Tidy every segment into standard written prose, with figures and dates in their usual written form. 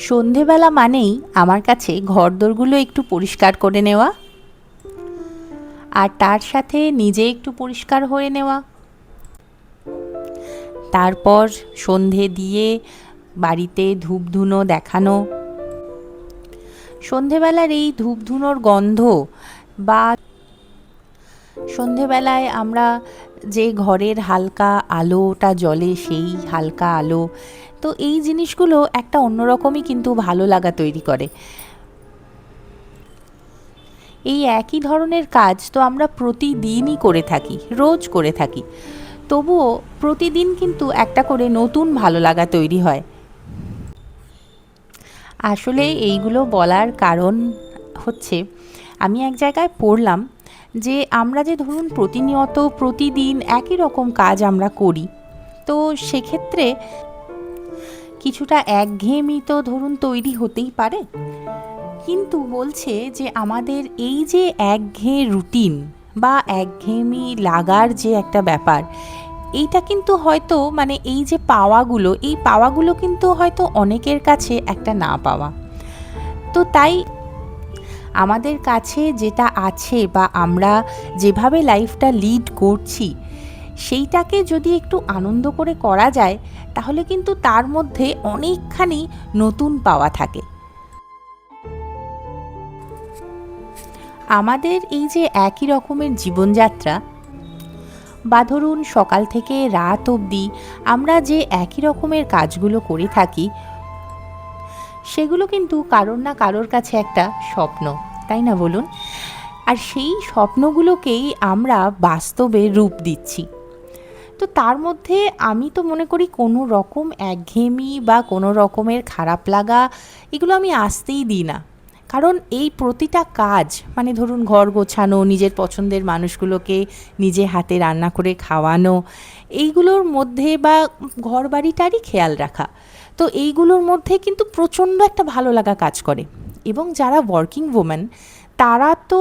সন্ধেবেলা মানেই আমার কাছে ঘরদোরগুলো একটু পরিষ্কার করে নেওয়া, আর তার সাথে নিজে একটু পরিষ্কার হয়ে নেওয়া। তারপর সন্ধে দিয়ে বাড়িতে ধূপধুনো দেখানো। সন্ধেবেলার এই ধূপধুনোর গন্ধ, বা সন্ধেবেলায় আমরা যে ঘরের হালকা আলোটা জ্বলে সেই হালকা আলো, তো এই জিনিসগুলো একটা অন্যরকমই কিন্তু ভালো লাগা তৈরি করে। এই একই ধরনের কাজ তো আমরা প্রতিদিনই করে থাকি, রোজ করে থাকি, তবুও প্রতিদিন কিন্তু একটা করে নতুন ভালো লাগা তৈরি হয়। আসলে এইগুলো বলার কারণ হচ্ছে, আমি এক জায়গায় পড়লাম যে আমরা যে ধরুন প্রতিনিয়ত প্রতিদিন একই রকম কাজ আমরা করি, তো সেক্ষেত্রে কিছুটা একঘেয়েমি তো ধরুন তৈরি হতেই পারে। কিন্তু বলছে যে আমাদের এই যে একঘেয়ে রুটিন বা একঘেয়েমি লাগার যে একটা ব্যাপার, এইটা কিন্তু হয়তো মানে এই যে পাওয়াগুলো, এই পাওয়াগুলো কিন্তু হয়তো অনেকের কাছে একটা না পাওয়া। তো তাই আমাদের কাছে যেটা আছে বা আমরা যেভাবে লাইফটা লিড করছি, সেইটাকে যদি একটু আনন্দ করে করা যায়, তাহলে কিন্তু তার মধ্যে অনেকখানি নতুন পাওয়া থাকে। আমাদের এই যে একই রকমের জীবনযাত্রা, বা ধরুন সকাল থেকে রাত অবধি আমরা যে একই রকমের কাজগুলো করে থাকি, সেগুলো কিন্তু কারোর না কারোর কাছে একটা স্বপ্ন, তাই না বলুন? আর সেই স্বপ্নগুলোকেই আমরা বাস্তবে রূপ দিচ্ছি। তো তার মধ্যে আমি তো মনে করি কোনো রকম একঘেয়েমি বা কোনো রকমের খারাপ লাগা, এগুলো আমি আসতেই দিই না। কারণ এই প্রতিটা কাজ, মানে ধরুন ঘর গোছানো, নিজের পছন্দের মানুষগুলোকে নিজে হাতে রান্না করে খাওয়ানো, এইগুলোর মধ্যে বা ঘর বাড়িটারই খেয়াল রাখা, তো এইগুলোর মধ্যে কিন্তু প্রচণ্ড একটা ভালো লাগা কাজ করে। এবং যারা ওয়ার্কিং ওম্যান, তারা তো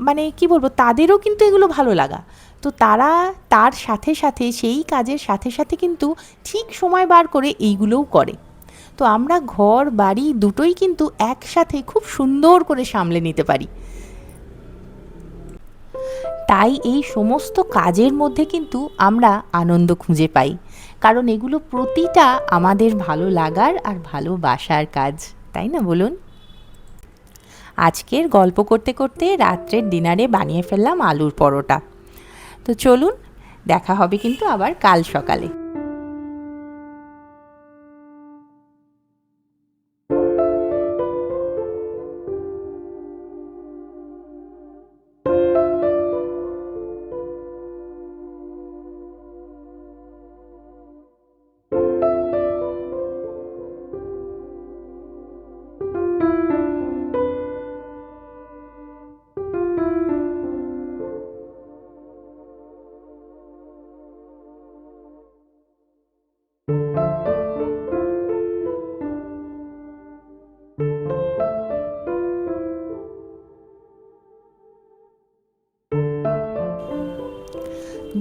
মানে কি বলবো, তাদেরও কিন্তু এগুলো ভালো লাগা। তো তারা তার সাথে সাথে সেই কাজের সাথে সাথে কিন্তু ঠিক সময় বার করে এইগুলোও করে। তো আমরা ঘর বাড়ি দুটোই কিন্তু একসাথে খুব সুন্দর করে সামলে নিতে পারি। তাই এই সমস্ত কাজের মধ্যে কিন্তু আমরা আনন্দ খুঁজে পাই, কারণ এগুলো প্রতিটা আমাদের ভালো লাগার আর ভালোবাসার কাজ, তাই না বলুন? আজকের গল্প করতে করতে রাত্রের ডিনারে বানিয়ে ফেললাম আলুর পরোটা। তো চলুন, দেখা হবে কিন্তু আবার কাল সকালে।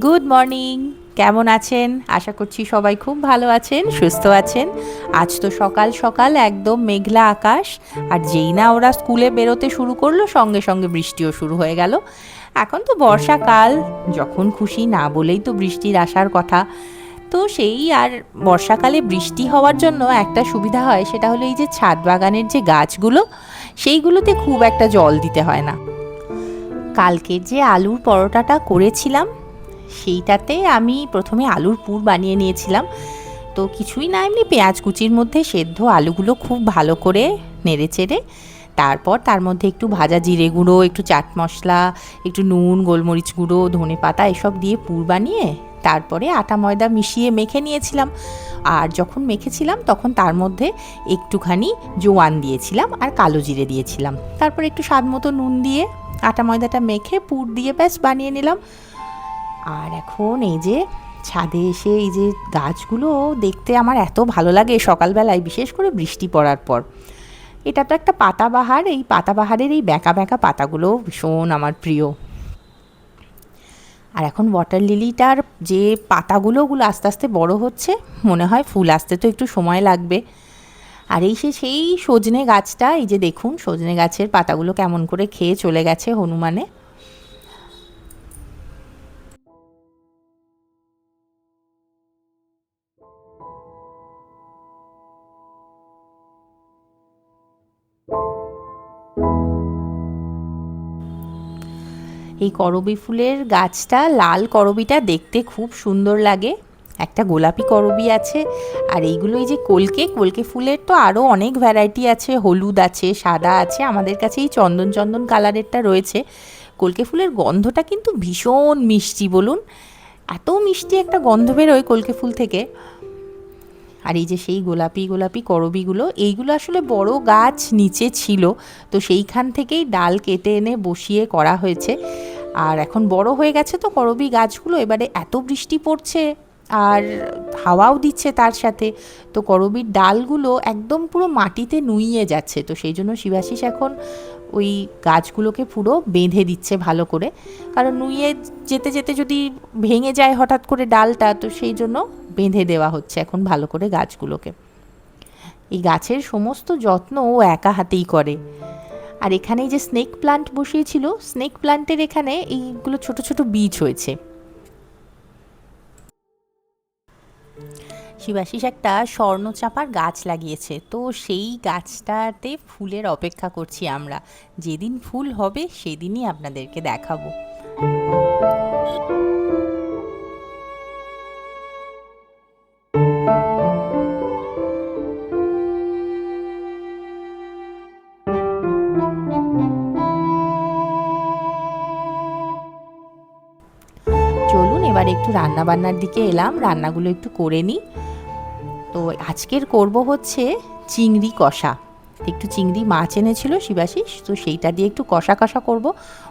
Good morning. কেমন আছেন? আশা করছি সবাই খুব ভালো আছেন, সুস্থ আছেন। আজ তো সকাল সকাল একদম মেঘলা আকাশ, আর যেই না ওরা স্কুলে বেরোতে শুরু করলো, সঙ্গে সঙ্গে বৃষ্টিও শুরু হয়ে গেল। এখন তো বর্ষাকাল, যখন খুশি না বলেই তো বৃষ্টির আসার কথা। তো সেই আর বর্ষাকালে বৃষ্টি হওয়ার জন্য একটা সুবিধা হয়, সেটা হলো এই যে ছাদ বাগানের যে গাছগুলো, সেইগুলোতে খুব একটা জল দিতে হয় না। কালকের যে আলুর পরোটাটা করেছিলাম, সেইটাতে আমি প্রথমে আলুর পুর বানিয়ে নিয়েছিলাম। তো কিছুই না, এমনি পেঁয়াজ কুচির মধ্যে সেদ্ধ আলুগুলো খুব ভালো করে নেড়ে চেড়ে, তারপর তার মধ্যে একটু ভাজা জিরে গুঁড়ো, একটু চাট মশলা, একটু নুন, গোলমরিচ গুঁড়ো, ধনে পাতা এসব দিয়ে পুর বানিয়ে তারপরে আটা ময়দা মিশিয়ে মেখে নিয়েছিলাম। আর যখন মেখেছিলাম তখন তার মধ্যে একটুখানি জোয়ান দিয়েছিলাম আর কালো জিরে দিয়েছিলাম। তারপর একটু স্বাদ মতো নুন দিয়ে আটা ময়দাটা মেখে পুর দিয়ে ব্যাস বানিয়ে নিলাম। আর এখন এই যে ছাদে এসে এই যে গাছগুলো দেখতে আমার এত ভালো লাগে সকালবেলায়, বিশেষ করে বৃষ্টি পড়ার পর। এটা তো একটা পাতাবাহার, এই পাতাবাহারের এই ব্যাঁকা ব্যাঁকা পাতাগুলো ভীষণ আমার প্রিয়। আর এখন ওয়াটার লিলিটার যে পাতাগুলো, ওগুলো আস্তে আস্তে বড় হচ্ছে, মনে হয় ফুল আসতে তো একটু সময় লাগবে। আর এই সেই সজনে গাছটা, এই যে দেখুন সজনে গাছের পাতাগুলো কেমন করে খেয়ে চলে গেছে হনুমানে। এই করবী ফুলের গাছটা, লাল করবীটা দেখতে খুব সুন্দর লাগে, একটা গোলাপি করবী আছে, আর এইগুলো এই যে কলকে কলকে ফুলের তো আরও অনেক ভ্যারাইটি আছে, হলুদ আছে, সাদা আছে, আমাদের কাছে এই চন্দন চন্দন কালারেরটা রয়েছে। কলকে ফুলের গন্ধটা কিন্তু ভীষণ মিষ্টি, বলুন এত মিষ্টি একটা গন্ধ বেরোয় কলকে ফুল থেকে। আর এই যে সেই গোলাপি গোলাপি করবীগুলো, এইগুলো আসলে বড় গাছ নিচে ছিল, তো সেইখান থেকেই ডাল কেটে এনে বসিয়ে করা হয়েছে। আর এখন বড় হয়ে গেছে তো করবী গাছগুলো, এবারে এত বৃষ্টি পড়ছে আর হাওয়াও দিচ্ছে তার সাথে, তো করবীর ডালগুলো একদম পুরো মাটিতে নুইয়ে যাচ্ছে, তো সেই জন্য শিবাশিস এখন ওই গাছগুলোকে পুরো বেঁধে দিচ্ছে ভালো করে, কারণ নুইয়ে যেতে যেতে যদি ভেঙে যায় হঠাৎ করে ডালটা, তো সেই জন্য বেঁধে দেওয়া হচ্ছে এখন ভালো করে গাছগুলোকে। এই গাছের সমস্ত যত্ন ও একা হাতেই করে। আর এখানে যে স্নেক প্লান্ট বসিয়েছিল, স্নেক প্লান্টের এখানে এইগুলো ছোট ছোট বীজ হয়েছে। শিবাশিস একটা স্বর্ণচাপার গাছ লাগিয়েছে, তো সেই গাছটাতে ফুলের অপেক্ষা করছি আমরা, যেদিন ফুল হবে সেদিনই আপনাদেরকে দেখাবো। চলুন এবার একটু রান্না বান্নার দিকে এলাম, রান্নাগুলো একটু করে নিই। তো আজকের করব হচ্ছে চিংড়ি কষা, একটু চিংড়ি মাছ এনেছিল শিবাশিস, তো সেইটা দিয়ে একটু কষা কষা করব,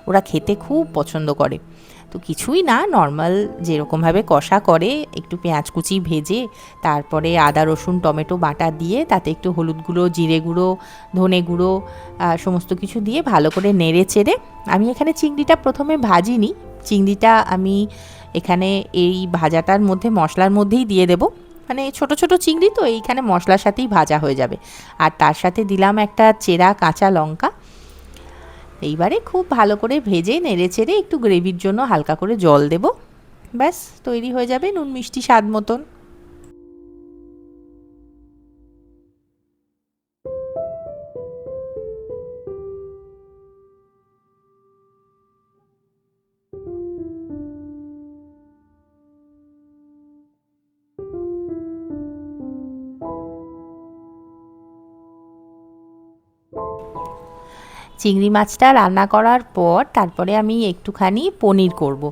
ওরা খেতে খুব পছন্দ করে। তো কিছুই না, নর্মাল যেরকমভাবে কষা করে, একটু পেঁয়াজ কুচি ভেজে তারপরে আদা রসুন টমেটো বাটা দিয়ে তাতে একটু হলুদ গুঁড়ো, জিরে গুঁড়ো, ধনে গুঁড়ো, সমস্ত কিছু দিয়ে ভালো করে নেড়ে চেড়ে, আমি এখানে চিংড়িটা প্রথমে ভাজিনি, চিংড়িটা আমি এখানে এই ভাজাটার মধ্যে মশলার মধ্যেই দিয়ে দেবো, মানে ছোট ছোট চিংড়ি তো এইখানে মশলার সাথেই ভাজা হয়ে যাবে। আর তার সাথে দিলাম একটা চেরা কাঁচা লঙ্কা। এইবারে খুব ভালো করে ভেজে নেড়ে চেড়ে একটু গ্রেভির জন্য হালকা করে জল দেব, ব্যাস তৈরি হয়ে যাবে নুন মিষ্টি স্বাদ মতন। চিংড়ি মাছটা রান্না করার পর তারপরে আমি একটুখানি পনির করব।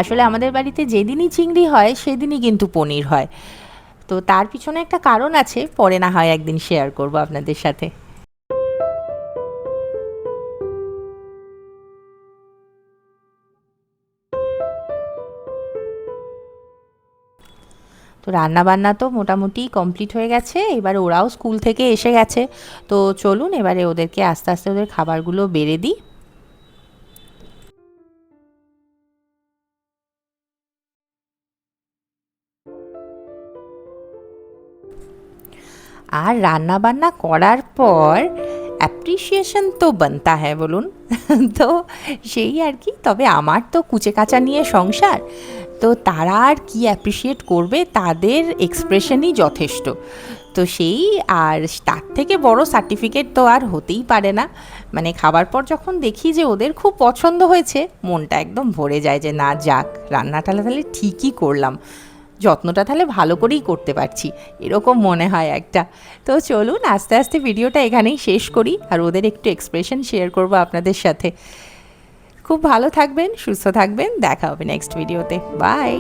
আসলে আমাদের বাড়িতে যেদিনই চিংড়ি হয় সেদিনই কিন্তু পনির হয়, তো তার পিছনে একটা কারণ আছে, পরে না হয় একদিন শেয়ার করব আপনাদের সাথে। তো রান্নাবান্না তো মোটামুটি কমপ্লিট হয়ে গেছে, এবার ওরাও স্কুল থেকে এসে গেছে, তো চলুন এবারে ওদেরকে আস্তে আস্তে ওদের খাবারগুলো বেড়ে দিই। আর রান্না বান্না করার পর অ্যাপ্রিসিয়েশন তো বানতা হ্যায় বলুন। তো সেই আর কি, তবে আমার তো কুচে কাচা নিয়ে সংসার, তো তারা আর কি অ্যাপ্রিসিয়েট করবে, তাদের এক্সপ্রেশনই যথেষ্ট। তো সেই, আর তার থেকে বড় সার্টিফিকেট তো আর হতেই পারে না, মানে খাবার পর যখন দেখি যে ওদের খুব পছন্দ হয়েছে, মনটা একদম ভরে যায় যে না যাক, রান্নাটা তাহলে ঠিকই করলাম, যত্নটা তাহলে ভালো করেই করতে পারছি, এরকম মনে হয় একটা। তো চলুন আস্তে আস্তে ভিডিওটা এখানেই শেষ করি, আর ওদের একটু এক্সপ্রেশন শেয়ার করবো আপনাদের সাথে। খুব ভালো থাকবেন, সুস্থ থাকবেন, দেখা হবে নেক্সট ভিডিওতে, বাই।